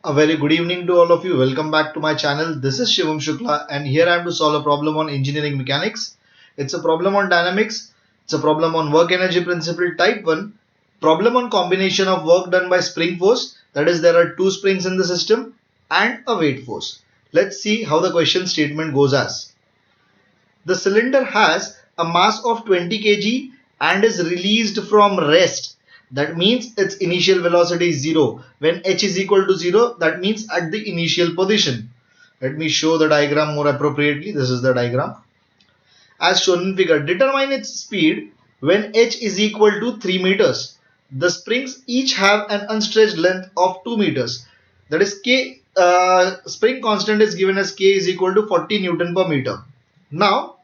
A very good evening to all of you. Welcome back to my channel. This is Shivam Shukla and here I am to solve a problem on engineering mechanics. It's a problem on dynamics. It's a problem on work energy principle type 1. Problem on combination of work done by spring force. That is, there are two springs in the system and a weight force. Let's see how the question statement goes as. The cylinder has a mass of 20 kg and is released from rest. That means its initial velocity is 0. When h is equal to 0, that means at the initial position. Let me show the diagram more appropriately. This is the diagram. As shown in figure, determine its speed when h is equal to 3 meters. The springs each have an unstretched length of 2 meters. That is k. Spring constant is given as k is equal to 40 Newton per meter. Now,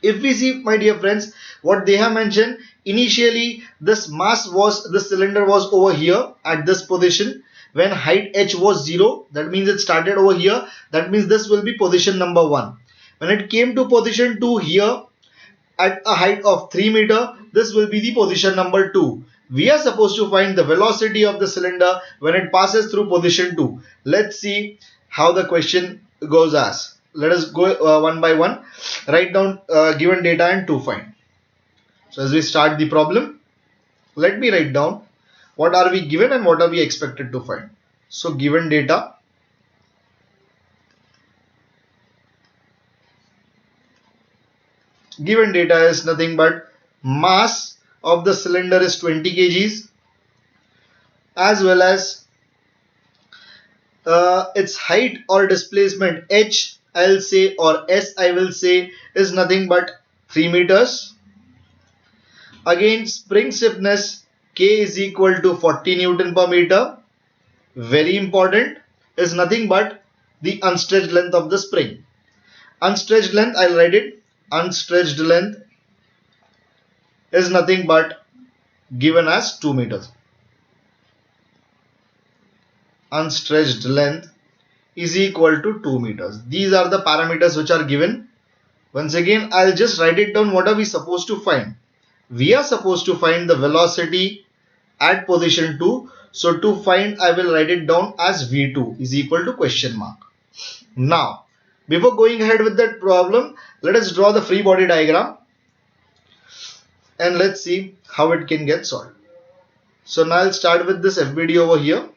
if we see, my dear friends, what they have mentioned, initially this cylinder was over here at this position when height h was 0. That means it started over here. That means this will be position number 1. When it came to position 2 here at a height of 3 meter, this will be the position number 2. We are supposed to find the velocity of the cylinder when it passes through position 2. Let's see how the question goes as. Let us go one by one. Write down given data and to find. So as we start the problem, let me write down what are we given and what are we expected to find. So given data, is nothing but mass of the cylinder is 20 kgs as well as its height or displacement h I'll say or s I will say is nothing but 3 meters. Again, spring stiffness K is equal to 40 Newton per meter. Very important, is nothing but the unstretched length of the spring. Unstretched length, I'll write it. Unstretched length is nothing but given as 2 meters. Unstretched length is equal to 2 meters. These are the parameters which are given. Once again, I'll just write it down. What are we supposed to find? We are supposed to find the velocity at position 2. So to find, I will write it down as V2 is equal to question mark. Now, before going ahead with that problem, let us draw the free body diagram and let's see how it can get solved. So now I'll start with this FBD over here.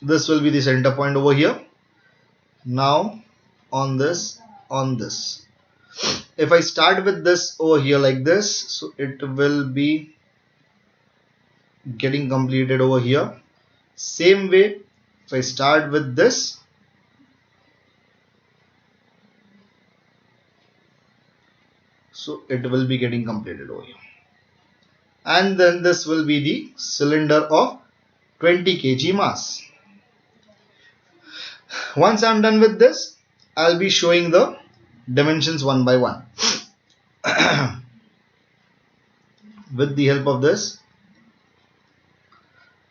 This will be the center point over here. Now on this, if I start with this over here like this, so it will be getting completed over here. Same way, if I start with this, so it will be getting completed over here. And then this will be the cylinder of 20 kg mass. Once I'm done with this, I'll be showing the dimensions one by one. With the help of this,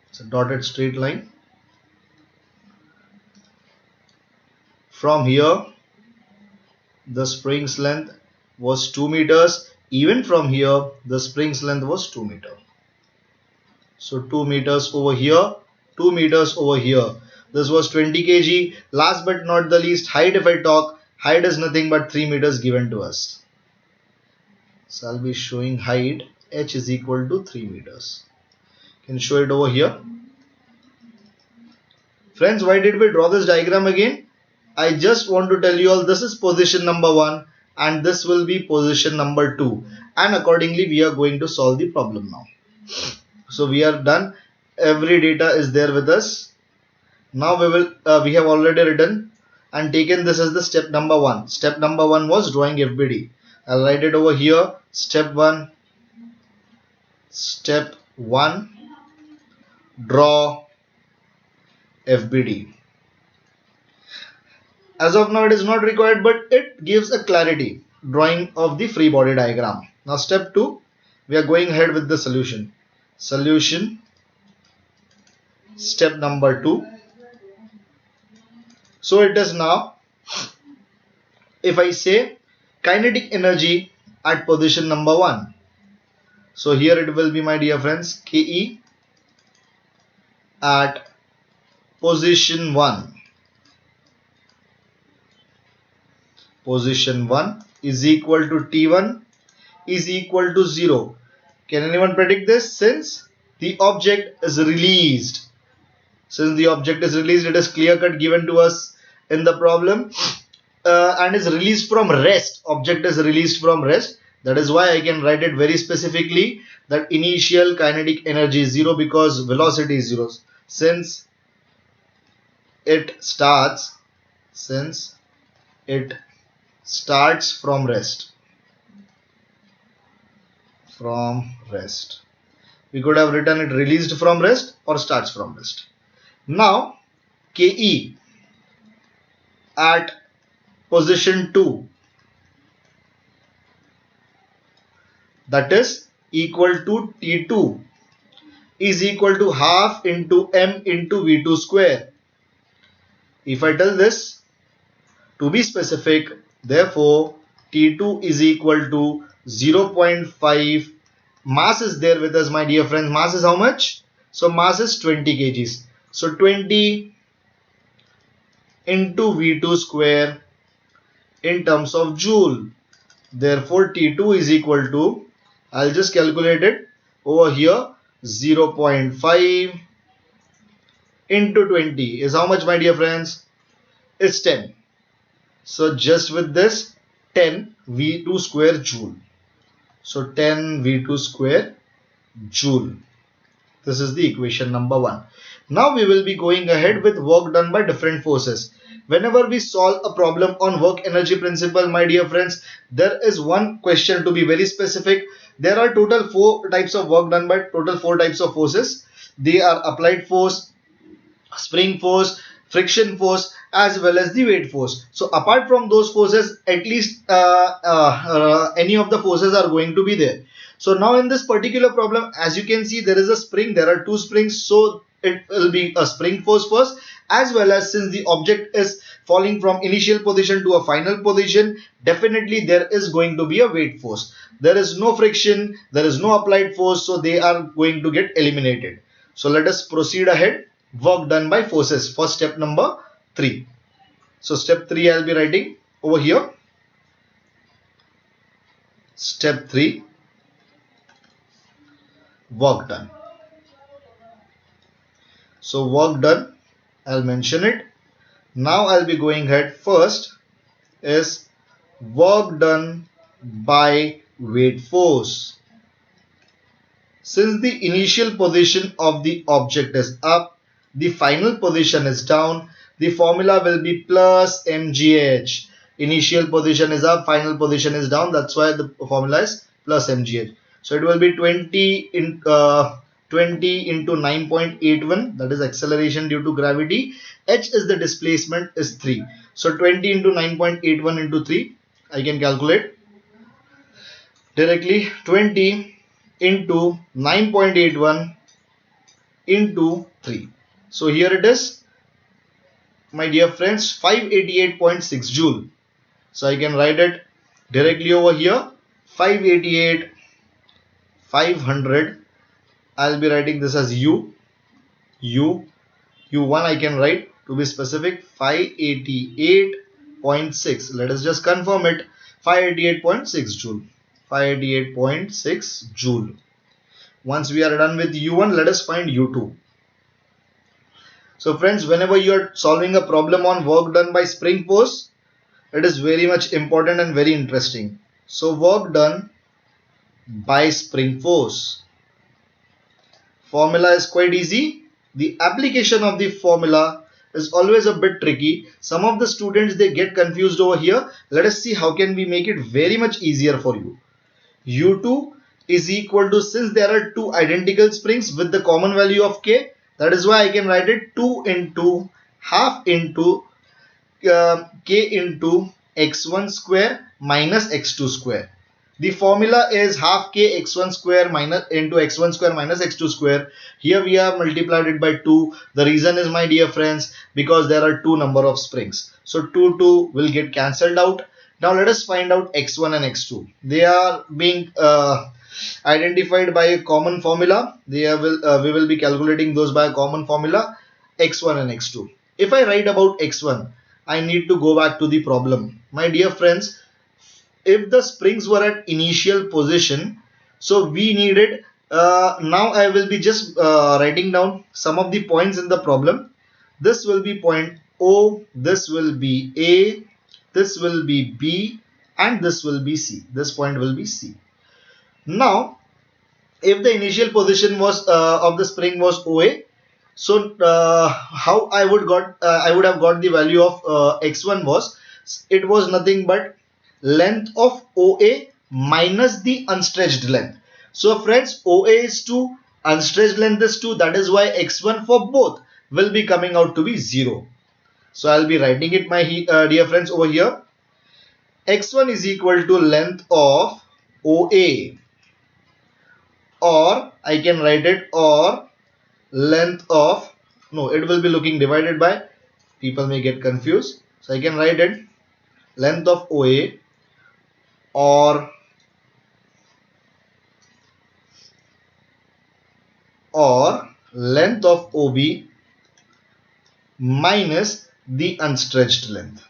it's a dotted straight line. From here, the spring's length was 2 meters. Even from here, the spring's length was 2 meters. So 2 meters over here, 2 meters over here. This was 20 kg. Last but not the least, height, if I talk, height is nothing but 3 meters given to us. So I'll be showing height, h is equal to 3 meters. Can show it over here. Friends, why did we draw this diagram again? I just want to tell you all this is position number 1 and this will be position number 2. And accordingly, we are going to solve the problem now. So we are done. Every data is there with us. Now we have already written and taken this as the step number 1. Step number 1 was drawing FBD. I'll write it over here. Step 1. Step 1. Draw FBD. As of now, it is not required, but it gives a clarity drawing of the free body diagram. Now step 2, we are going ahead with the solution. Solution. Step number 2. So it is now, if I say kinetic energy at position number 1. So here it will be, my dear friends, Ke at position 1. Position 1 is equal to T1 is equal to 0. Can anyone predict this? Since the object is released. Since the object is released, it is clear cut given to us in the problem, and is released from rest. Object is released from rest. That is why I can write it very specifically that initial kinetic energy is 0 because velocity is 0. Since it starts from rest. We could have written it released from rest or starts from rest. Now Ke at position 2, that is equal to T2 is equal to half into m into V2 square. If I tell this to be specific, therefore T2 is equal to 0.5. Mass is there with us, my dear friends. Mass is how much? So mass is 20 kgs. So 20 into V2 square in terms of joule. Therefore T2 is equal to, I'll just calculate it over here, 0.5 into 20 is how much, my dear friends? It's 10. So just with this, 10 V2 square joule. So 10 V2 square joule. This is the equation number 1. Now we will be going ahead with work done by different forces. Whenever we solve a problem on work energy principle, my dear friends, there is one question to be very specific. There are total 4 types of work done by total 4 types of forces. They are applied force, spring force, friction force, as well as the weight force. So apart from those forces, at least any of the forces are going to be there. So now in this particular problem, as you can see, there is a spring. There are 2 springs. So it will be a spring force first, as well as since the object is falling from initial position to a final position, definitely there is going to be a weight force. There is no friction, there is no applied force, so they are going to get eliminated. So let us proceed ahead. Work done by forces for step number 3. So step 3 I'll be writing over here. Step 3, work done. So work done, I'll mention it. Now I'll be going ahead. First is work done by weight force. Since the initial position of the object is up, the final position is down, the formula will be plus mgh. Initial position is up, final position is down. That's why the formula is plus mgh. So it will be 20 into 9.81, that is acceleration due to gravity. H is the displacement, is 3. So 20 into 9.81 into 3, I can calculate directly. 20 into 9.81 into 3. So here it is, my dear friends, 588.6 joule. So I can write it directly over here, 588, 500. I'll be writing this as U1 I can write, to be specific, 588.6. Let us just confirm it, 588.6 joule. 588.6 joule. Once we are done with U1, let us find U2. So friends, whenever you are solving a problem on work done by spring force, it is very much important and very interesting. So work done by spring force. Formula is quite easy. The application of the formula is always a bit tricky. Some of the students, they get confused over here. Let us see how can we make it very much easier for you. U2 is equal to, since there are 2 identical springs with the common value of K, that is why I can write it 2 into half into K into x1 square minus x2 square. The formula is half K x1 square minus into x1 square minus x2 square. Here we have multiplied it by 2. The reason is, my dear friends, because there are 2 number of springs. So 2 will get cancelled out. Now let us find out x1 and x2. They are being identified by a common formula. We will be calculating those by a common formula, x1 and x2. If I write about x1, I need to go back to the problem. My dear friends, if the springs were at initial position, so we needed, now I will be just writing down some of the points in the problem. This will be point O, this will be A, this will be B, and this will be C. This point will be C. Now if the initial position was of the spring was OA, so how I would have got the value of x1 was, it was nothing but length of OA minus the unstretched length. So friends, OA is 2, unstretched length is 2, that is why x1 for both will be coming out to be 0. So I'll be writing it, my dear friends, over here. x1 is equal to length of OA, or I can write it, or length of, no, it will be looking divided by, people may get confused, so I can write it length of OA or length of OB minus the unstretched length.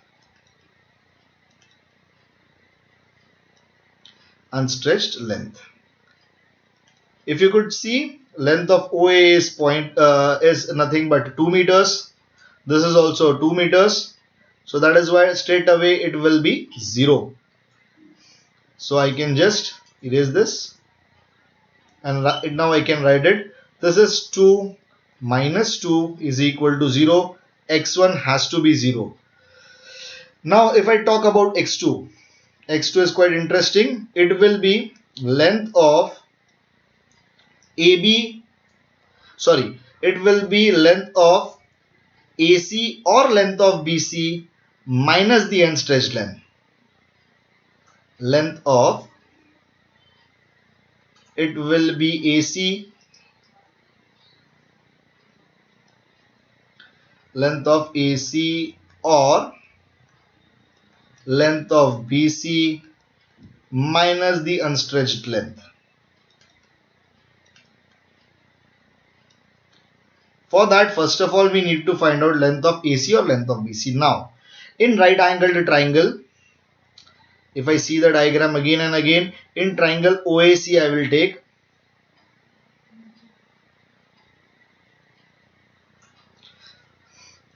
Unstretched length. If you could see, length of OA is is nothing but 2 meters. This is also 2 meters. So that is why straight away it will be 0. So I can just erase this, and now I can write it. This is 2 minus 2 is equal to 0. x1 has to be 0. Now if I talk about x2, x2 is quite interesting. It will be length of AB, sorry, it will be length of AC or length of BC minus the unstretched length. Length of, it will be AC, length of AC or length of BC minus the unstretched length. For that, first of all, we need to find out length of AC or length of BC. Now, in right angled triangle, if I see the diagram again and again, in triangle OAC I will take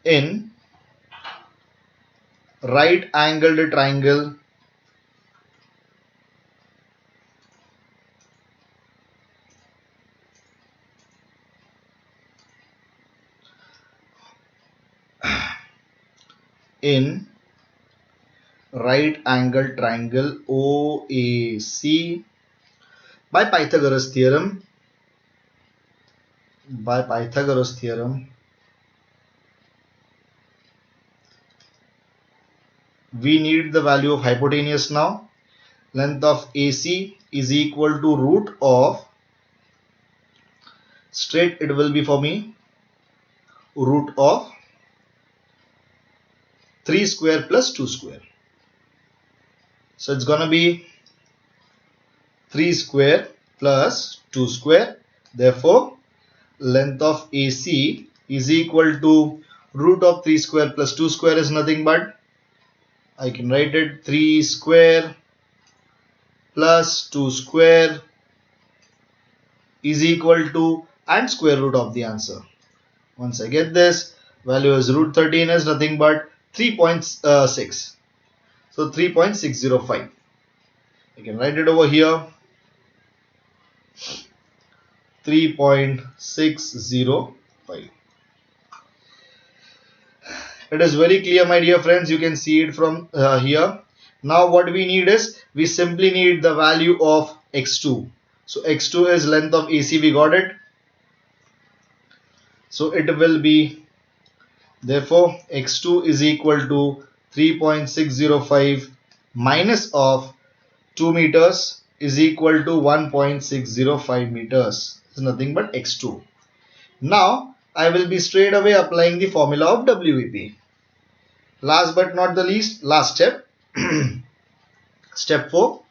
in right angled triangle in right angled triangle OAC by Pythagoras theorem, we need the value of hypotenuse now. Length of AC is equal to root of, straight it will be for me, root of 3 square plus 2 square. So it's gonna be 3 square plus 2 square. Therefore, length of AC is equal to root of 3 square plus 2 square is nothing but, I can write it 3 square plus 2 square is equal to, and square root of the answer. Once I get this, value is root 13 is nothing but 3.6. So 3.605. I can write it over here, 3.605. It is very clear, my dear friends. You can see it from here. Now what we need is, we simply need the value of x2. So x2 is length of AC, we got it. So it will be, therefore x2 is equal to 3.605 minus of 2 meters is equal to 1.605 meters. It's nothing but x2. Now I will be straight away applying the formula of WEP. Last but not the least, last step. Step 4.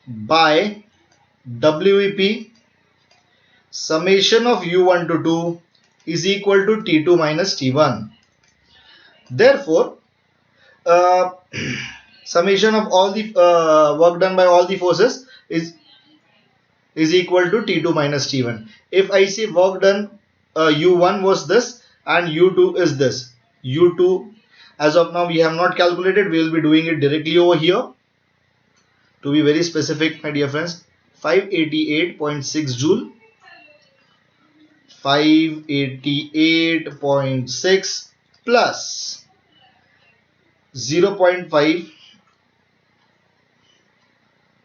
By WEP, summation of U1 to 2 is equal to T2 minus T1. Therefore, summation of all the work done by all the forces is equal to T2 minus T1. If I say work done U1 was this and U2 is this. U2, as of now we have not calculated, we will be doing it directly over here. To be very specific, my dear friends, 588.6 joule, 588.6 plus 0.5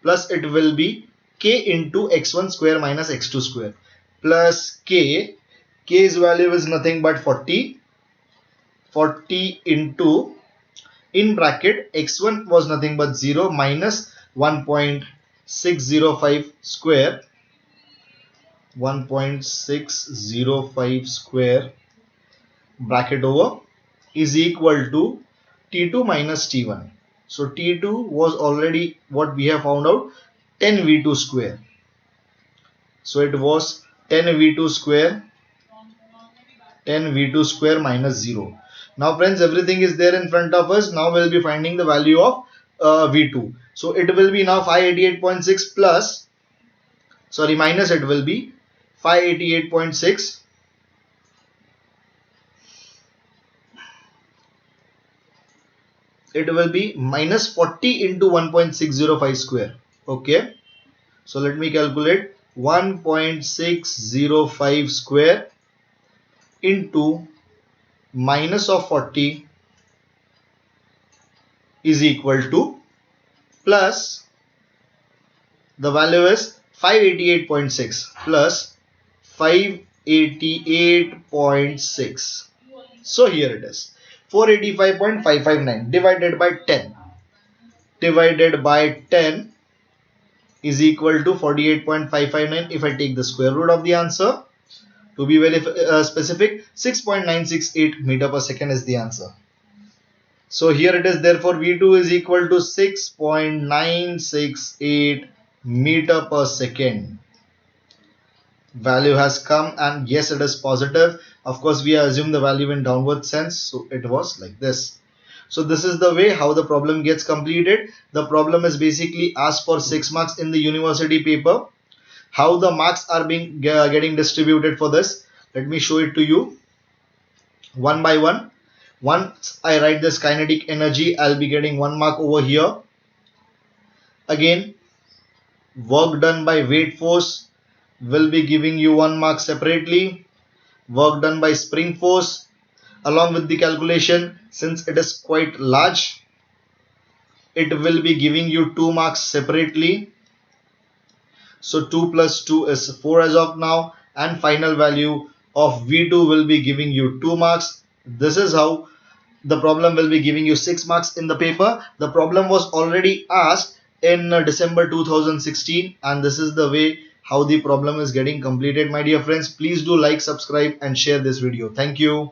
plus it will be K into x1 square minus x2 square plus K's value is nothing but 40 into, in bracket, x1 was nothing but 0 minus 1.605 square, 1.605 square bracket over is equal to T2 minus T1. So T2 was already what we have found out, 10 V2 square. So it was 10 V2 square, 10 V2 square minus 0. Now friends, everything is there in front of us. Now we'll be finding the value of V2. So it will be now 588.6 plus, sorry, minus, it will be 588.6 it will be minus 40 into 1.605 square. Okay, so let me calculate. 1.605 square into minus of 40 is equal to, plus the value is 588.6 plus 588.6. So here it is, 485.559 divided by 10. Divided by 10 is equal to 48.559. If I take the square root of the answer, to be very specific, 6.968 meter per second is the answer. So here it is, therefore V2 is equal to 6.968 meter per second. Value has come, and yes, it is positive. Of course, we assume the value in downward sense, so it was like this. So this is the way how the problem gets completed. The problem is basically asked for 6 marks in the university paper. How the marks are being getting distributed for this, let me show it to you one by one. Once I write this kinetic energy, I'll be getting 1 mark over here. Again, work done by weight force will be giving you 1 mark separately. Work done by spring force, along with the calculation, since it is quite large, it will be giving you 2 marks separately. So 2 plus 2 is 4 as of now, and final value of V2 will be giving you 2 marks. This is how the problem will be giving you 6 marks in the paper. The problem was already asked in December 2016, and this is the way how the problem is getting completed, my dear friends. Please do like, subscribe and share this video. Thank you.